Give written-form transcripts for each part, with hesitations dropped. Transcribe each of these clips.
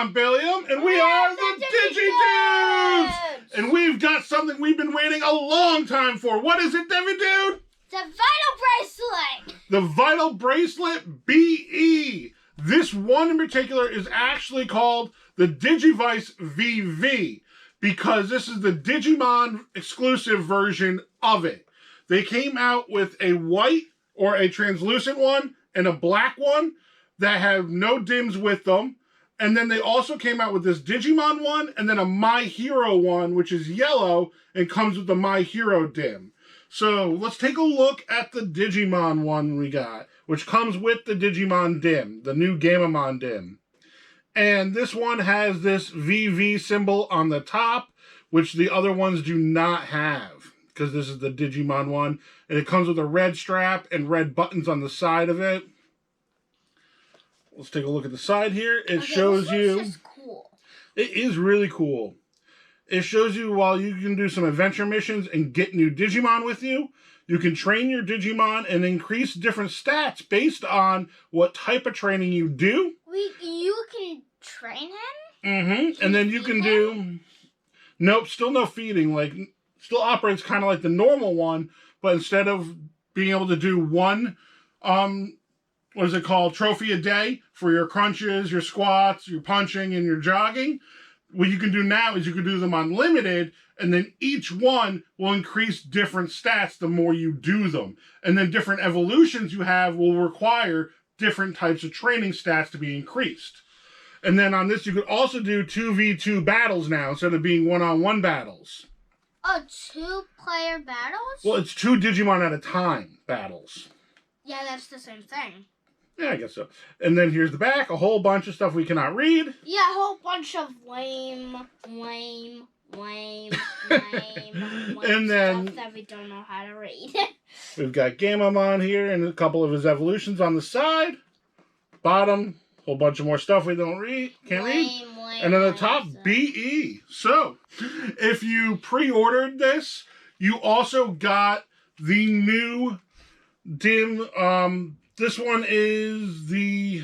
I'm Billiam, and we are the Digi-Dudes! And we've got something we've been waiting a long time for. What is it, Devi Dude? The Vital Bracelet! The Vital Bracelet BE. This one in particular is actually called the Digivice VV because this is the Digimon exclusive version of it. They came out with a white or a translucent one and a black one that have no dims with them. And then they also came out with this Digimon one and then a My Hero one, which is yellow and comes with the My Hero dim. So let's take a look at the Digimon one we got, which comes with the Digimon dim, the new Gamamon dim. And this one has this VV symbol on the top, which the other ones do not have, because this is the Digimon one. And it comes with a red strap and red buttons on the side of it. Let's take a look at the side here. It shows you... Just cool. It is really cool. It shows you while you can do some adventure missions and get new Digimon with you. You can train your Digimon and increase different stats based on what type of training you do. You can train him? Mm-hmm. And then you can do... Nope, still no feeding. Like, still operates kind of like the normal one, but instead of being able to do one... what is it called? Trophy a day for your crunches, your squats, your punching, and your jogging. What you can do now is you can do them unlimited, and then each one will increase different stats the more you do them. And then different evolutions you have will require different types of training stats to be increased. And then on this, you could also do 2v2 battles now instead of being one-on-one battles. Oh, 2-player battles? Well, it's 2 Digimon at a time battles. Yeah, that's the same thing. Yeah, I guess so. And then here's the back, a whole bunch of stuff we cannot read. Yeah, a whole bunch of lame And then stuff that we don't know how to read. We've got Gamamon here and a couple of his evolutions on the side. Bottom, a whole bunch of more stuff we don't read, can't read. And on the top, BE. So, if you pre-ordered this, you also got the new dim, this one is the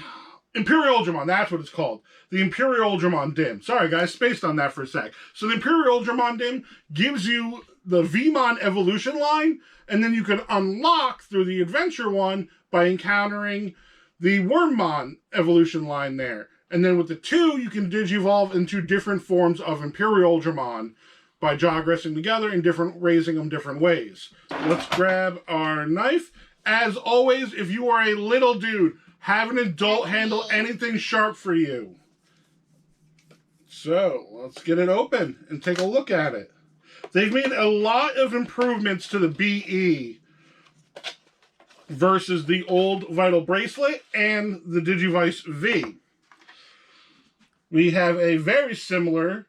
Imperial Ultramon. That's what it's called. The Imperial Ultramon dim. Sorry, guys. Spaced on that for a sec. So the Imperial Ultramon dim gives you the Vmon evolution line, and then you can unlock through the adventure one by encountering the Wormmon evolution line there. And then with the 2, you can digivolve into different forms of Imperial Ultramon by jogressing together and raising them different ways. Let's grab our knife. As always, if you are a little dude, have an adult handle anything sharp for you. So, let's get it open and take a look at it. They've made a lot of improvements to the BE versus the old Vital Bracelet and the Digivice V. We have a very similar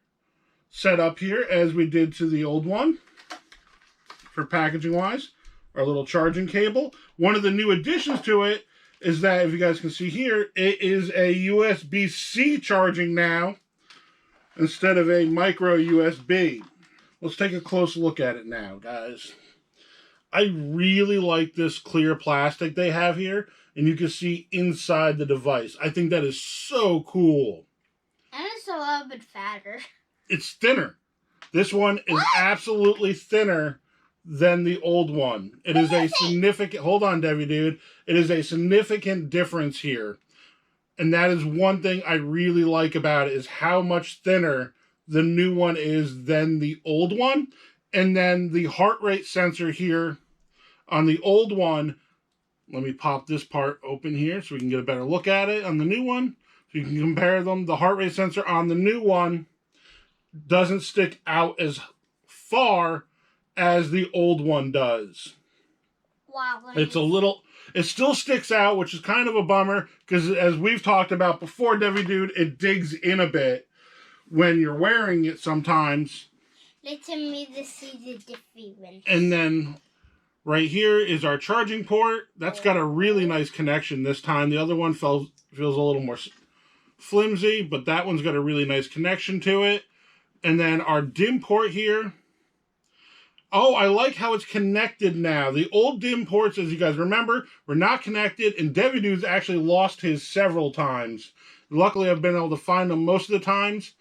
setup here as we did to the old one for packaging-wise. Our little charging cable. One of the new additions to it is that, if you guys can see here, it is a USB-C charging now instead of a micro USB. Let's take a close look at it now, guys. I really like this clear plastic they have here, and you can see inside the device. I think that is so cool. And it's a little bit fatter. It's thinner. This one is absolutely thinner than the old one. It is a significant... Hold on, Devi Dude. It is a significant difference here. And that is one thing I really like about it, is how much thinner the new one is than the old one. And then the heart rate sensor here on the old one... Let me pop this part open here so we can get a better look at it on the new one. So you can compare them. The heart rate sensor on the new one doesn't stick out as far as the old one does. Wow. It's a little... It still sticks out, which is kind of a bummer, because as we've talked about before, Devi Dude, it digs in a bit when you're wearing it sometimes. Let me see the difference. And then right here is our charging port. That's got a really nice connection this time. The other one feels a little more flimsy, but that one's got a really nice connection to it. And then our DIM port here. Oh, I like how it's connected now. The old DIM ports, as you guys remember, were not connected, and Digidudes actually lost his several times Luckily, I've been able to find them most of the times.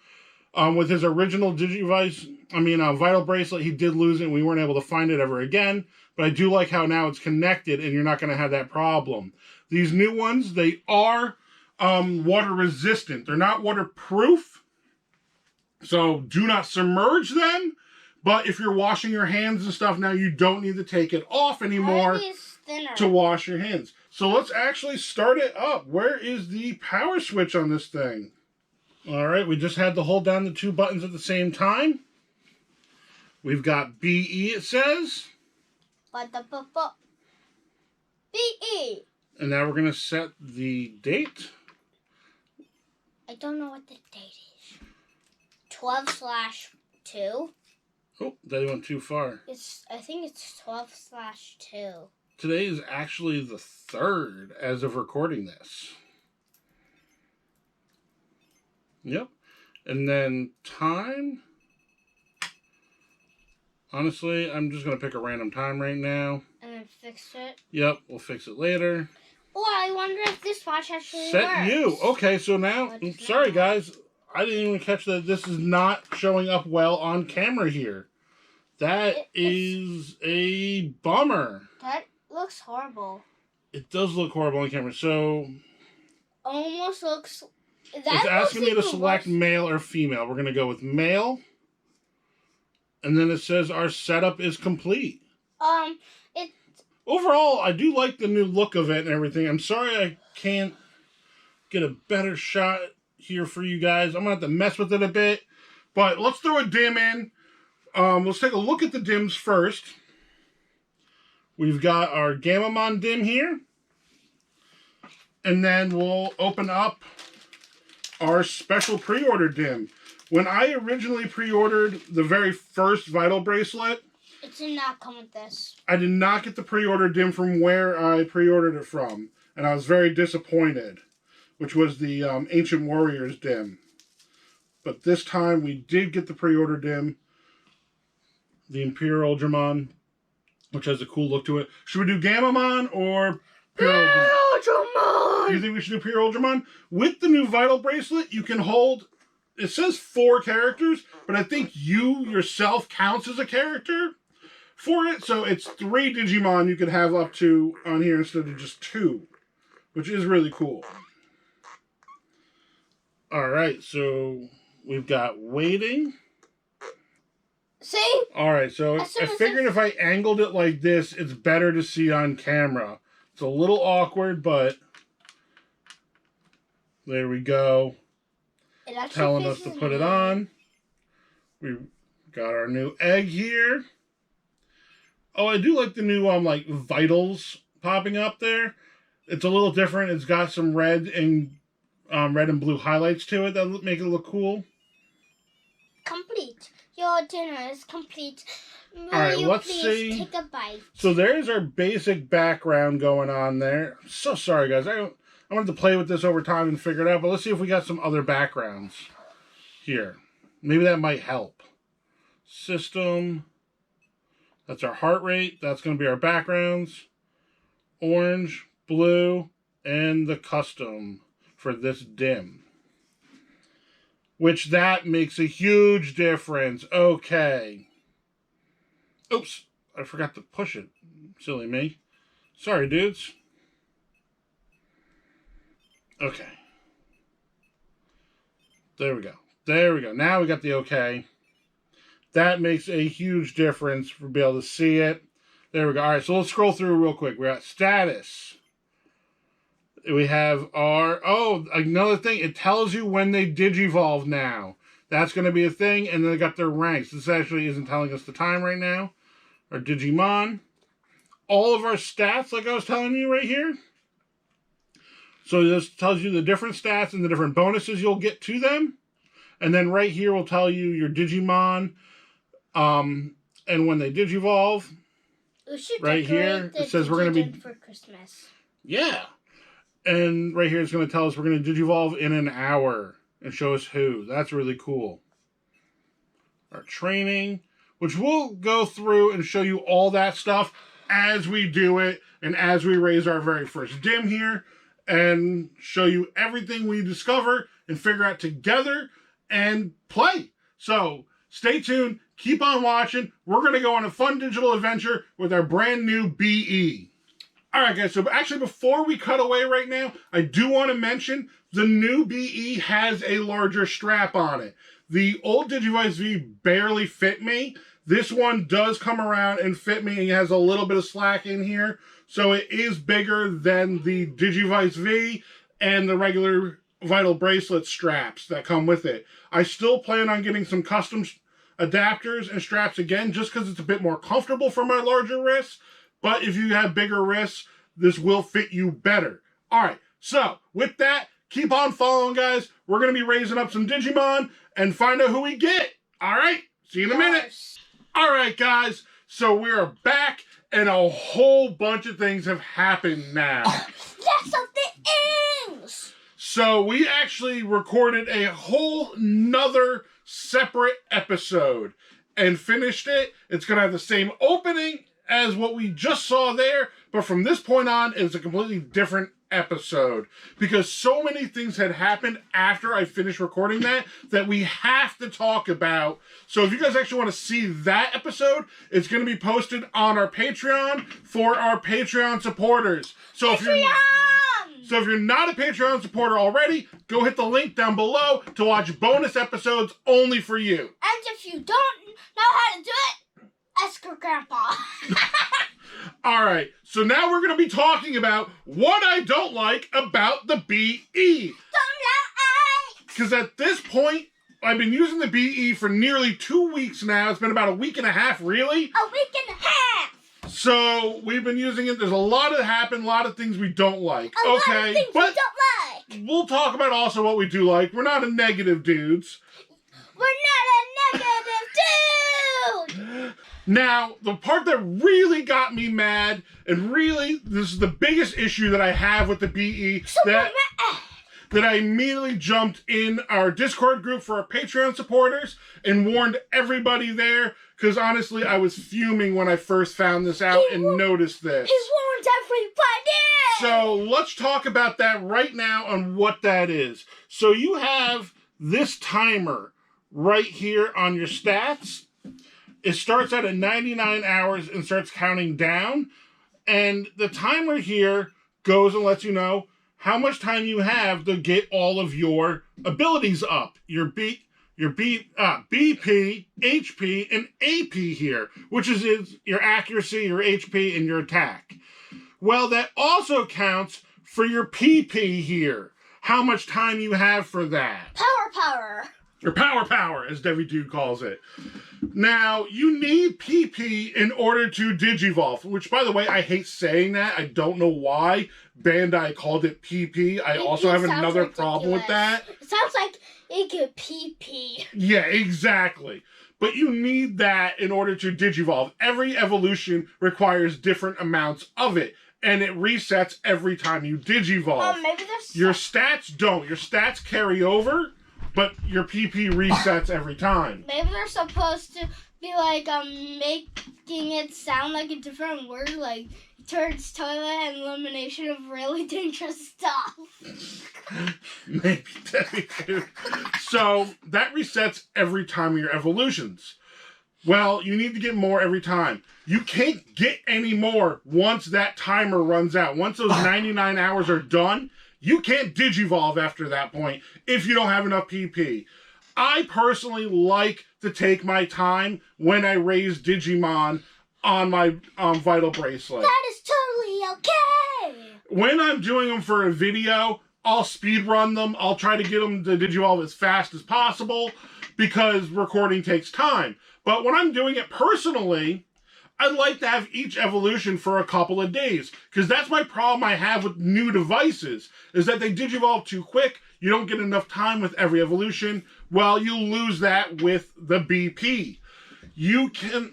With his original Digivice, Vital Bracelet, he did lose it and we weren't able to find it ever again. But I do like how now it's connected and you're not going to have that problem. These new ones, they are water resistant. They're not waterproof. So do not submerge them. But if you're washing your hands and stuff now, you don't need to take it off anymore to wash your hands. So let's actually start it up. Where is the power switch on this thing? All right, we just had to hold down the two buttons at the same time. We've got BE, it says. BE. And now we're going to set the date. I don't know what the date is. 12/2. Oh, that went too far. I think it's 12/2. Today is actually the 3rd as of recording this. Yep. And then time. Honestly, I'm just going to pick a random time right now. And then fix it? Yep, we'll fix it later. Oh, I wonder if this watch actually Set works. you. Okay, so now, sorry guys. I didn't even catch that this is not showing up well on camera here. That is a bummer. That looks horrible. It does look horrible on camera. So almost looks. It's asking me to select male or female. We're going to go with male. And then it says our setup is complete. Overall, I do like the new look of it and everything. I'm sorry I can't get a better shot here for you guys. I'm going to have to mess with it a bit. But let's throw a dim in. Let's take a look at the dims first. We've got our Gamamon dim here. And then we'll open up our special pre-order dim. When I originally pre-ordered the very first Vital Bracelet, it did not come with this. I did not get the pre-order dim from where I pre-ordered it from. And I was very disappointed, which was the Ancient Warriors dim. But this time we did get the pre-order dim, the Imperial Ultramon, which has a cool look to it. Should we do Gamamon or Imperial Ultramon? Do you think we should do Imperial Ultramon? With the new Vital Bracelet, you can hold, it says 4 characters, but I think you yourself counts as a character for it. So it's 3 Digimon you could have up to on here instead of just 2, which is really cool. All right, so we've got waiting. See? All right, so I figured if I angled it like this, it's better to see on camera. It's a little awkward, but there we go. Telling us to put it on. We've got our new egg here. Oh, I do like the new like vitals popping up there. It's a little different. It's got some red and blue highlights to it that make it look cool. Complete. Your dinner is complete. All right, let's see. Take a bite. So there's our basic background going on there. I'm so sorry, guys. I wanted to play with this over time and figure it out, but let's see if we got some other backgrounds here. Maybe that might help. System. That's our heart rate. That's going to be our backgrounds. Orange, blue, and the custom for this dim. Which that makes a huge difference. Okay. Oops. I forgot to push it. Silly me. Sorry, dudes. Okay. There we go. There we go. Now we got the okay. That makes a huge difference for being able to see it. There we go. All right, so let's scroll through real quick. We're at status. We have our... Oh, another thing. It tells you when they digivolve now. That's going to be a thing. And then they got their ranks. This actually isn't telling us the time right now. Our Digimon. All of our stats, like I was telling you right here. So this tells you the different stats and the different bonuses you'll get to them. And then right here will tell you your Digimon. And when they digivolve. Right here, it says we're going to be... for Christmas. Yeah. And right here it's going to tell us we're going to digivolve in an hour. And show us who. That's really cool. Our training. Which we'll go through and show you all that stuff as we do it. And as we raise our very first dim here. and show you everything we discover and figure out together and play. So stay tuned. Keep on watching. We're going to go on a fun digital adventure with our brand new BE. All right, guys. So actually, before we cut away right now, I do want to mention the new BE has a larger strap on it. The old Digivice V barely fit me. This one does come around and fit me. It has a little bit of slack in here. So it is bigger than the Digivice V and the regular Vital Bracelet straps that come with it. I still plan on getting some custom adapters and straps again, just because it's a bit more comfortable for my larger wrists. But if you have bigger wrists, this will fit you better. All right, so with that, keep on following, guys. We're going to be raising up some Digimon and find out who we get. All right, see you in a minute. All right, guys, so we are back, and a whole bunch of things have happened now. Lots of things! So we actually recorded a whole nother separate episode and finished it. It's going to have the same opening as what we just saw there, but from this point on, it's a completely different episode because so many things had happened after I finished recording that we have to talk about. So if you guys actually want to see that episode, it's going to be posted on our Patreon for our Patreon supporters. So if you're not a Patreon supporter already, go hit the link down below to watch bonus episodes only for you. And if you don't know how to do it, ask your grandpa. All right, so now we're going to be talking about what I don't like about the BE. Don't like! Because at this point, I've been using the BE for nearly 2 weeks now. It's been about a week and a half, really. A week and a half! So we've been using it. There's a lot that happened, a lot of things we don't like. A lot of things we don't like. We'll talk about also what we do like. We're not a negative dudes. We're not a negative dude! Now, the part that really got me mad, and really, this is the biggest issue that I have with the BE, that I immediately jumped in our Discord group for our Patreon supporters and warned everybody there, because honestly, I was fuming when I first found this out and noticed this. He warns everybody! So, let's talk about that right now on what that is. So, you have this timer right here on your stats. It starts out at 99 hours and starts counting down. And the timer here goes and lets you know how much time you have to get all of your abilities up. Your BP, HP, and AP here, which is your accuracy, your HP, and your attack. Well, that also counts for your PP here. How much time you have for that. Power. Or power, as Digi-Dudes calls it. Now, you need PP in order to Digivolve, which, by the way, I hate saying that. I don't know why Bandai called it PP. I also have another problem with that. It sounds like it could PP. Yeah, exactly. But you need that in order to Digivolve. Every evolution requires different amounts of it, and it resets every time you Digivolve. Maybe there's... Your stats don't. Your stats carry over, but your PP resets every time. Maybe they're supposed to be like making it sound like a different word, like turds, toilet, and elimination of really dangerous stuff. Maybe Debbie. So that resets every time of your evolutions. Well, you need to get more every time. You can't get any more once that timer runs out. Once those 99 hours are done, you can't Digivolve after that point if you don't have enough PP. I personally like to take my time when I raise Digimon on my Vital Bracelet. That is totally okay! When I'm doing them for a video, I'll speed run them. I'll try to get them to Digivolve as fast as possible because recording takes time. But when I'm doing it personally, I like to have each evolution for a couple of days, because that's my problem I have with new devices, is that they Digivolve too quick, you don't get enough time with every evolution. Well, you lose that with the BP. The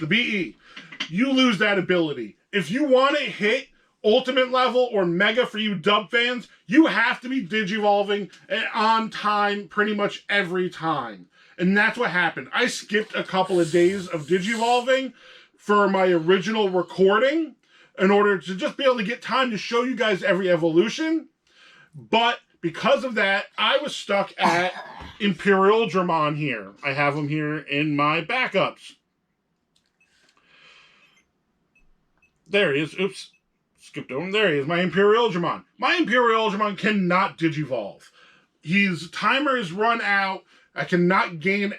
BE. You lose that ability. If you want to hit Ultimate level or Mega for you dub fans, you have to be Digivolving on time pretty much every time. And that's what happened. I skipped a couple of days of Digivolving for my original recording in order to just be able to get time to show you guys every evolution. But because of that, I was stuck at Imperial Dramon here. I have him here in my backups. There he is. Oops. Skipped over him. There he is, my Imperial Dramon. My Imperial Dramon cannot Digivolve. His timer is run out. I cannot gain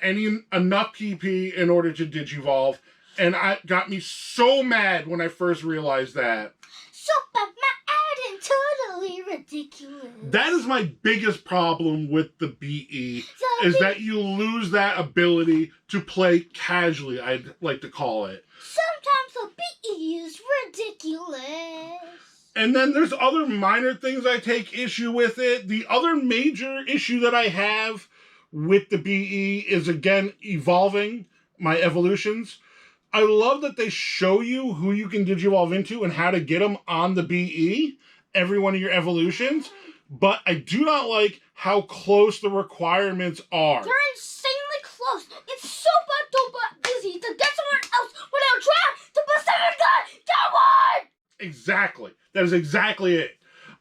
enough PP in order to Digivolve. And it got me so mad when I first realized that. Super mad and totally ridiculous. That is my biggest problem with the BE, is that you lose that ability to play casually, I'd like to call it. Sometimes the BE is ridiculous. And then there's other minor things I take issue with it. The other major issue that I have with the BE is, again, evolving my evolutions. I love that they show you who you can Digivolve into and how to get them on the BE, every one of your evolutions, but I do not like how close the requirements are. They're insanely close. It's super duper easy to get someone else without trying to Pacific Get one! Exactly. That is exactly it.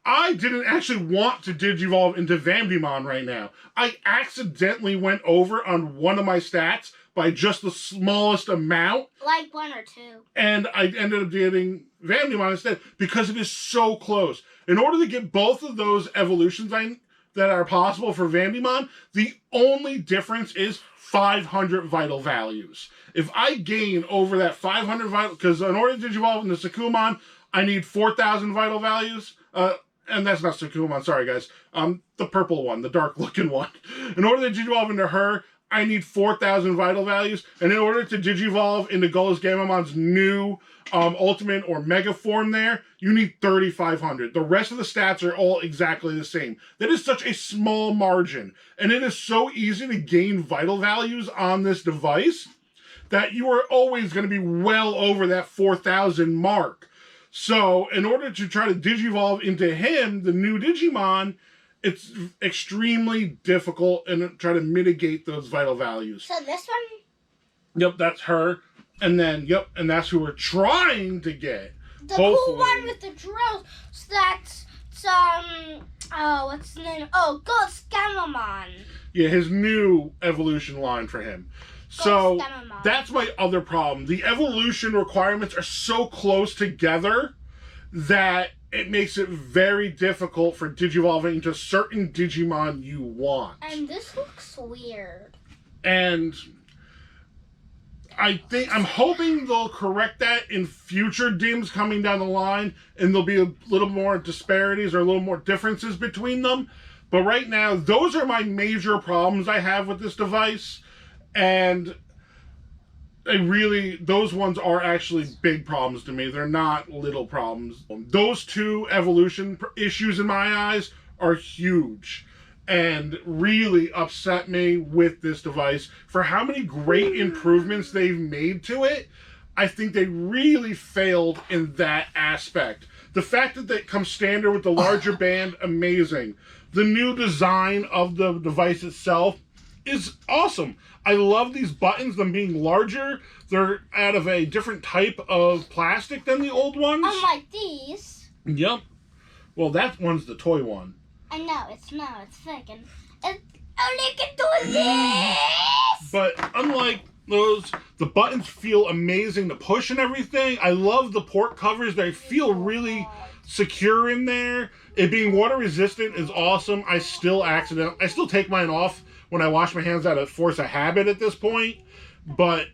I didn't actually want to Digivolve into Vamdemon right now. I accidentally went over on one of my stats by just the smallest amount. Like 1 or 2. And I ended up getting Vamdemon instead because it is so close. In order to get both of those evolutions that are possible for Vamdemon, the only difference is 500 vital values. If I gain over that 500 vital, because in order to Digivolve into Sakumon, I need 4,000 vital values. And that's not Sakumon, sorry guys. The purple one, the dark looking one. In order to Digivolve into her, I need 4,000 vital values. And in order to Digivolve into Golos Gamamon's new ultimate or mega form there, you need 3,500. The rest of the stats are all exactly the same. That is such a small margin. And it is so easy to gain vital values on this device that you are always going to be well over that 4,000 mark. So in order to try to Digivolve into him, the new Digimon, it's extremely difficult and try to mitigate those vital values. So this one? Yep, that's her. And then, yep, and that's who we're trying to get. The cool one with the drills. So that's, what's the name? Oh, Ghost Gamamon. Yeah, his new evolution line for him. So that's my other problem. The evolution requirements are so close together that it makes it very difficult for Digivolving into certain Digimon you want. And this looks weird. And I'm hoping they'll correct that in future DIMs coming down the line, and there'll be a little more disparities or a little more differences between them. But right now, those are my major problems I have with this device. And those ones are actually big problems to me. They're not little problems. Those two evolution issues in my eyes are huge and really upset me with this device. For how many great improvements they've made to it, I think they really failed in that aspect. The fact that it comes standard with the larger band, amazing. The new design of the device itself is awesome. I love these buttons, them being larger. They're out of a different type of plastic than the old ones. Unlike these. Yep. Well, that one's the toy one. I know, it's fake. And it only can do this! But unlike those, the buttons feel amazing to push and everything. I love the port covers. They feel really secure in there. It being water resistant is awesome. I still take mine off when I wash my hands out of force of habit at this point. But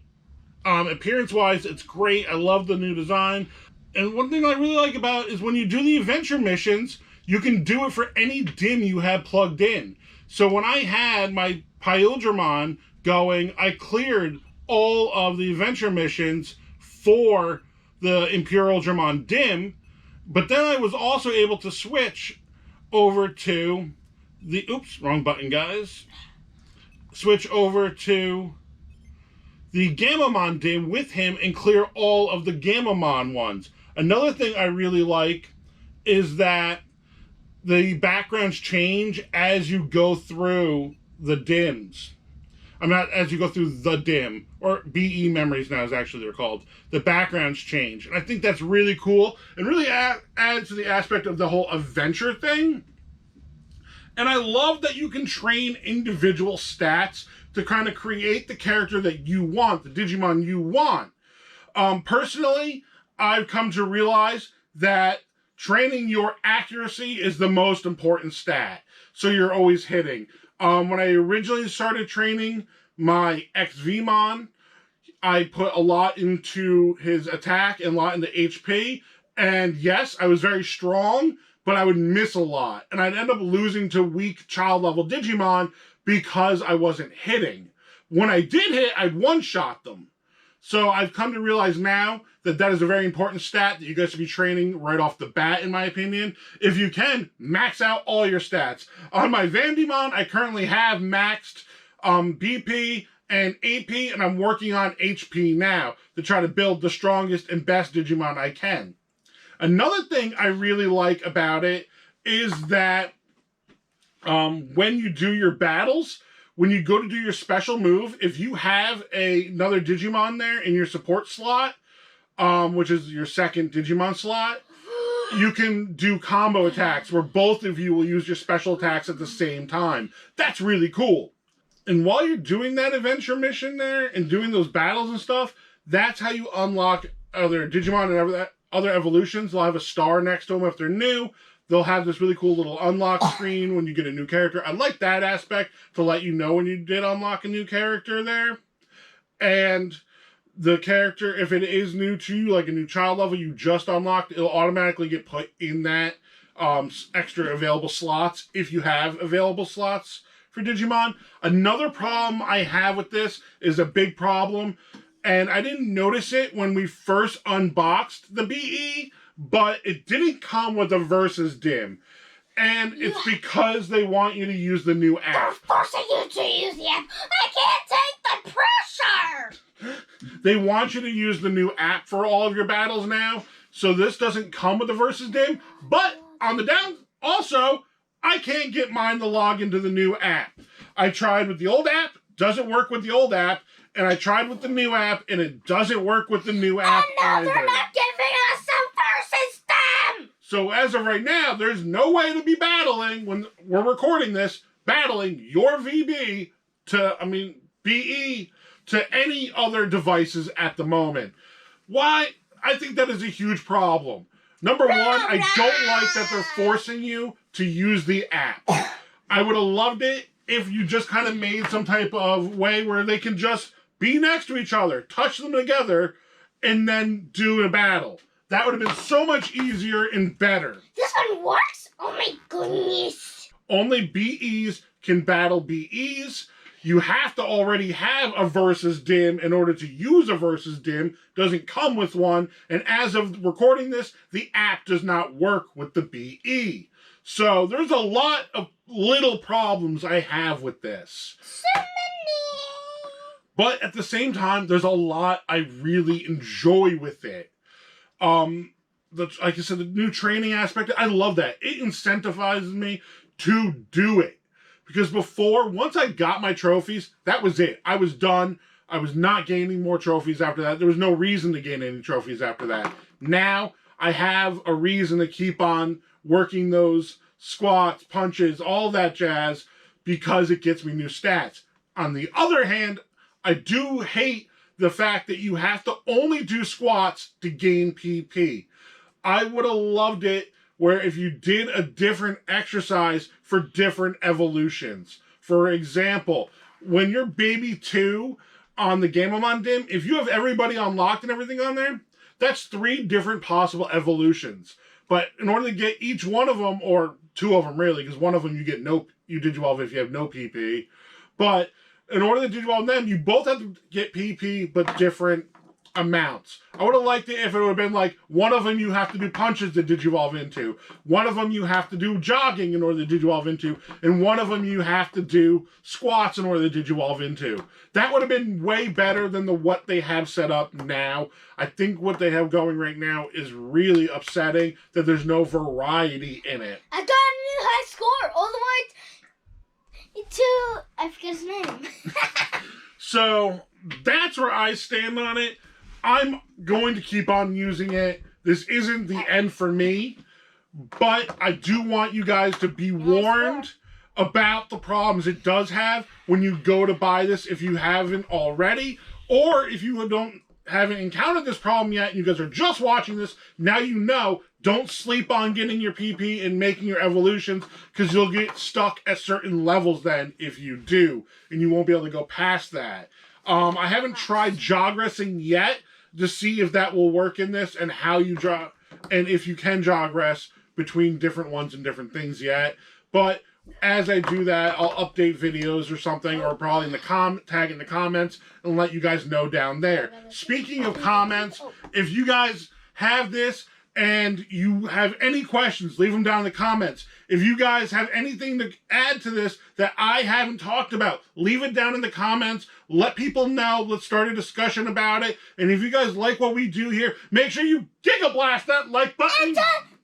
appearance-wise, it's great. I love the new design. And one thing I really like about it is when you do the adventure missions, you can do it for any DIM you have plugged in. So when I had my Pyldramon going, I cleared all of the adventure missions for the Imperial Dramon DIM, but then I was also able to switch over to the, oops, wrong button, guys. Switch over to the Gamamon DIM with him and clear all of the Gamamon ones. Another thing I really like is that the backgrounds change as you go through the DIMs. as you go through the dim, or BE memories now is actually they're called, the backgrounds change. And I think that's really cool and really adds to the aspect of the whole adventure thing. And I love that you can train individual stats to kind of create the character that you want, the Digimon you want. Personally, I've come to realize that training your accuracy is the most important stat. So you're always hitting. When I originally started training my XVmon, I put a lot into his attack and a lot into HP. And yes, I was very strong, but I would miss a lot. And I'd end up losing to weak child level Digimon because I wasn't hitting. When I did hit, I'd one-shot them. So I've come to realize now that that is a very important stat that you guys should be training right off the bat, in my opinion. If you can, max out all your stats. On my Vandemon, I currently have maxed BP and AP, and I'm working on HP now to try to build the strongest and best Digimon I can. Another thing I really like about it is that when you do your battles, when you go to do your special move, if you have another Digimon there in your support slot, which is your second Digimon slot, you can do combo attacks where both of you will use your special attacks at the same time. That's really cool. And while you're doing that adventure mission there and doing those battles and stuff, that's how you unlock other Digimon and other evolutions. They'll have a star next to them if they're new. They'll have this really cool little unlock screen when you get a new character. I like that aspect to let you know when you did unlock a new character there. And the character, if it is new to you, like a new child level you just unlocked, it'll automatically get put in that extra available slots if you have available slots for Digimon. Another problem I have with this is a big problem, and I didn't notice it when we first unboxed the BE, but it didn't come with a Versus Dim. And it's because they want you to use the new app. They're forcing you to use the app. I can't take the pressure. They want you to use the new app for all of your battles now. So this doesn't come with the Versus Dim. But on the down, also, I can't get mine to log into the new app. I tried with the old app, doesn't work with the old app. And I tried with the new app, and it doesn't work with the new app either. They're not giving us a Versus Dim. So as of right now, there's no way to be battling, when we're recording this, battling your VB to, BE to any other devices at the moment. Why? I think that is a huge problem. Number one, I don't like that they're forcing you to use the app. I would have loved it if you just kind of made some type of way where they can just be next to each other, touch them together, and then do a battle. That would have been so much easier and better. This one works? Oh my goodness. Only BEs can battle BEs. You have to already have a Versus Dim in order to use a Versus Dim. Doesn't come with one. And as of recording this, the app does not work with the BE. So there's a lot of little problems I have with this. But at the same time, there's a lot I really enjoy with it. Like I said, the new training aspect, I love that. It incentivizes me to do it. Because before, once I got my trophies, that was it. I was done. I was not gaining more trophies after that. There was no reason to gain any trophies after that. Now, I have a reason to keep on working those squats, punches, all that jazz, because it gets me new stats. On the other hand, I do hate the fact that you have to only do squats to gain PP. I would have loved it where if you did a different exercise for different evolutions. For example, when you're baby 2 on the Gamamon Dim, if you have everybody unlocked and everything on there, that's 3 different possible evolutions. But in order to get each one of them, or 2 of them really, because one of them you Digivolve if you have no PP. But in order to Digivolve them, you both have to get PP, but different amounts. I would have liked it if it would have been like, one of them you have to do punches to Digivolve into, one of them you have to do jogging in order to Digivolve into, and one of them you have to do squats in order to Digivolve into. That would have been way better than what they have set up now. I think what they have going right now is really upsetting, that there's no variety in it. I got a new high score all the way I forget his name. So that's where I stand on it. I'm going to keep on using it. This isn't the end for me, but I do want you guys to be warned about the problems it does have when you go to buy this if you haven't already, or if you haven't encountered this problem yet and you guys are just watching this, now you know. Don't sleep on getting your PP and making your evolutions, because you'll get stuck at certain levels then if you do, and you won't be able to go past that. I haven't tried jogressing yet to see if that will work in this and how you and if you can jogress between different ones and different things yet. But as I do that, I'll update videos or something, or probably in the tag in the comments and let you guys know down there. Speaking of comments, if you guys have this and you have any questions, leave them down in the comments. If you guys have anything to add to this that I haven't talked about, leave it down in the comments. Let people know. Let's start a discussion about it. And if you guys like what we do here, make sure you Giga Blast that like button. And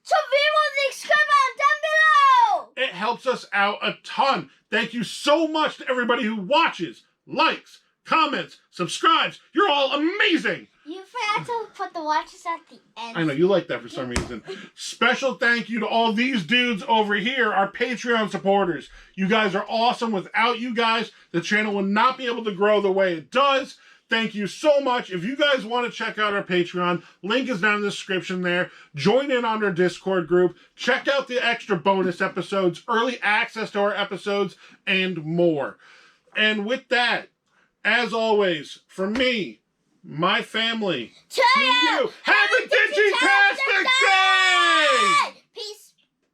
subscribe down below. It helps us out a ton. Thank you so much to everybody who watches, likes, comments, subscribes. You're all amazing. You forgot to put the watches at the end. I know, you like that for some reason. Special thank you to all these dudes over here, our Patreon supporters. You guys are awesome. Without you guys, the channel would not be able to grow the way it does. Thank you so much. If you guys want to check out our Patreon, link is down in the description there. Join in on our Discord group. Check out the extra bonus episodes, early access to our episodes, and more. And with that, as always, for me, my family, to you, have a Digi-tastic day!